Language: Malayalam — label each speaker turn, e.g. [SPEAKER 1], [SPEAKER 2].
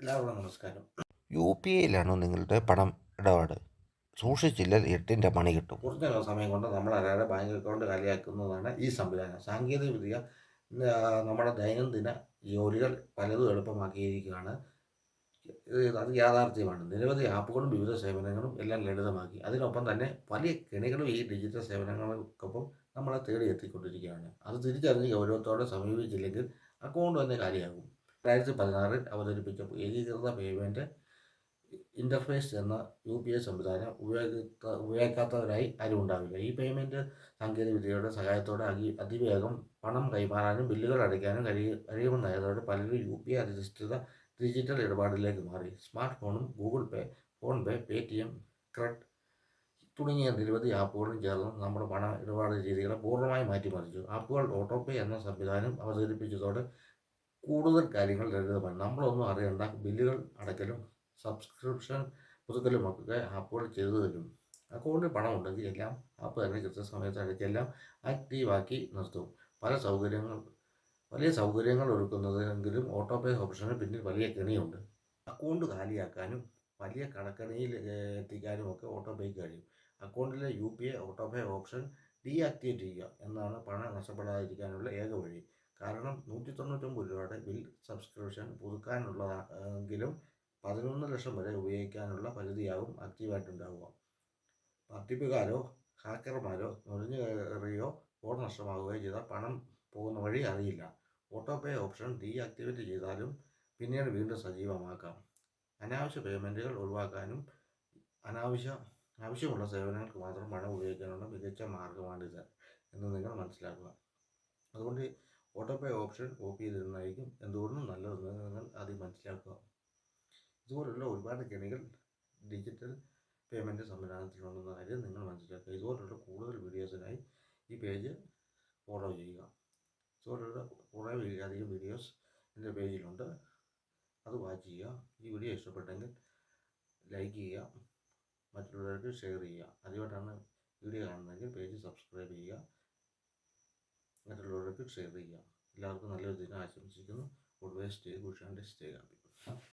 [SPEAKER 1] എല്ലാവർക്കും നമസ്കാരം.
[SPEAKER 2] യു പി ഐയിലാണോ നിങ്ങളുടെ പണം ഇടപാട്? സൂക്ഷിച്ചില്ല 8ൻ്റെ പണി കിട്ടും.
[SPEAKER 1] കുറഞ്ഞ സമയം കൊണ്ട് നമ്മളല്ലാതെ ബാങ്ക് അക്കൗണ്ട് കാലിയാക്കുന്നതാണ് ഈ സംവിധാനം. സാങ്കേതിക വിദ്യ നമ്മുടെ ദൈനംദിന ജോലികൾ പലതും എളുപ്പമാക്കിയിരിക്കുകയാണ്. അത് യാഥാർത്ഥ്യമാണ്. നിരവധി ആപ്പുകളും വിവിധ സേവനങ്ങളും എല്ലാം ലളിതമാക്കി. അതിനൊപ്പം തന്നെ വലിയ കെണികളും ഈ ഡിജിറ്റൽ സേവനങ്ങൾക്കൊപ്പം നമ്മളെ തേടി എത്തിക്കൊണ്ടിരിക്കുകയാണ്. അത് തിരിച്ചറിഞ്ഞ് ഗൗരവത്തോടെ സമീപിച്ചില്ലെങ്കിൽ അക്കൗണ്ട് തന്നെ കാലിയാകും. 2016 അവതരിപ്പിച്ച ഏകീകൃത പേയ്മെൻറ്റ് ഇൻ്റർഫേസ് എന്ന UPI സംവിധാനം ഉപയോഗിക്കാത്തവരായി ആരും ഉണ്ടാവില്ല. ഈ പേയ്മെൻറ്റ് സാങ്കേതികവിദ്യയുടെ സഹായത്തോടെ അതിവേഗം പണം കൈമാറാനും ബില്ലുകൾ അടയ്ക്കാനും കഴിയുമെന്നായതോടെ പലരും UPI അധിഷ്ഠിത ഡിജിറ്റൽ ഇടപാടിലേക്ക് മാറി. സ്മാർട്ട് ഫോണും ഗൂഗിൾ പേ, ഫോൺ പേ, പേടിഎം, ക്രെഡ് തുടങ്ങിയ നിരവധി ആപ്പുകളും ചേർന്ന് നമ്മുടെ പണ ഇടപാട് രീതികളെ പൂർണ്ണമായി മാറ്റിമറിച്ചു. ആപ്പുകൾ ഓട്ടോ പേ എന്ന സംവിധാനം അവതരിപ്പിച്ചതോടെ കൂടുതൽ കാര്യങ്ങൾ ലളിതമായി. നമ്മളൊന്നും അറിയണ്ട, ബില്ലുകൾ അടയ്ക്കലും സബ്സ്ക്രിപ്ഷൻ പുതുക്കലുമൊക്കെ ആപ്പുകൾ ചെയ്തു തരും. അക്കൗണ്ടിൽ പണം ഉണ്ടെങ്കിൽ എല്ലാം ആപ്പ് തന്നെ കൃത്യസമയത്ത് അടയ്ക്കെല്ലാം ആക്റ്റീവാക്കി നിർത്തും. വലിയ സൗകര്യങ്ങൾ ഒരുക്കുന്നതെങ്കിലും ഓട്ടോ പേ ഓപ്ഷന് പിന്നിൽ വലിയ കെണിയുണ്ട്. അക്കൗണ്ട് കാലിയാക്കാനും വലിയ കടക്കണിയിൽ എത്തിക്കാനും ഒക്കെ ഓട്ടോ പേയ്ക്ക് കഴിയും. അക്കൗണ്ടിലെ UPI auto pay option deactivate ചെയ്യുക എന്നാണ് പണം നഷ്ടപ്പെടാതിരിക്കാനുള്ള ഏക വഴി. കാരണം 199 രൂപയുടെ ബിൽ സബ്സ്ക്രിപ്ഷൻ പുതുക്കാനുള്ളതെങ്കിലും 11 ലക്ഷം വരെ ഉപയോഗിക്കാനുള്ള പരിധിയാകും ആക്റ്റീവായിട്ടുണ്ടാവുക. തട്ടിപ്പുകാരോ ഹാക്കർമാരോ നുഴഞ്ഞു കയറിയോ ഫോൺ നഷ്ടമാവുകയോ ചെയ്താൽ പണം പോകുന്ന വഴി അറിയില്ല. ഓട്ടോ പേ ഓപ്ഷൻ ഡീആക്ടിവേറ്റ് ചെയ്താലും പിന്നീട് വീണ്ടും സജീവമാക്കാം. അനാവശ്യ പേയ്മെൻറ്റുകൾ ഒഴിവാക്കാനും ആവശ്യമുള്ള സേവനങ്ങൾക്ക് മാത്രം പണം ഉപയോഗിക്കാനുള്ള മികച്ച മാർഗമാണിത് എന്ന് നിങ്ങൾ മനസ്സിലാക്കുക. അതുകൊണ്ട് ഓട്ടോ പേ ഓപ്ഷൻ ഓഫ് ചെയ്തിരുന്നതായിരിക്കും എന്തുകൊണ്ടും നല്ലതെന്ന് നിങ്ങൾ ആദ്യം മനസ്സിലാക്കുക. ഇതുപോലുള്ള ഒരുപാട് കെണികൾ ഡിജിറ്റൽ പേയ്മെൻറ്റ് സംവിധാനത്തിലുണ്ടെന്ന കാര്യം നിങ്ങൾ മനസ്സിലാക്കുക. ഇതുപോലുള്ള കൂടുതൽ വീഡിയോസിനായി ഈ പേജ് ഫോളോ ചെയ്യുക. ഇതുപോലുള്ള കുറേ അധികം വീഡിയോസ് എൻ്റെ പേജിലുണ്ട്, അത് വാച്ച് ചെയ്യുക. ഈ വീഡിയോ ഇഷ്ടപ്പെട്ടെങ്കിൽ ലൈക്ക് ചെയ്യുക, മറ്റുള്ളവർക്ക് ഷെയർ ചെയ്യുക. ആദ്യമായിട്ടാണ് വീഡിയോ കാണുന്നതെങ്കിൽ പേജ് സബ്സ്ക്രൈബ് ചെയ്യുക, മറ്റുള്ളവർക്ക് ഷെയർ ചെയ്യുക. എല്ലാവർക്കും നല്ലൊരു ദിനം ആശംസിക്കുന്നു. Always stay good and stay happy.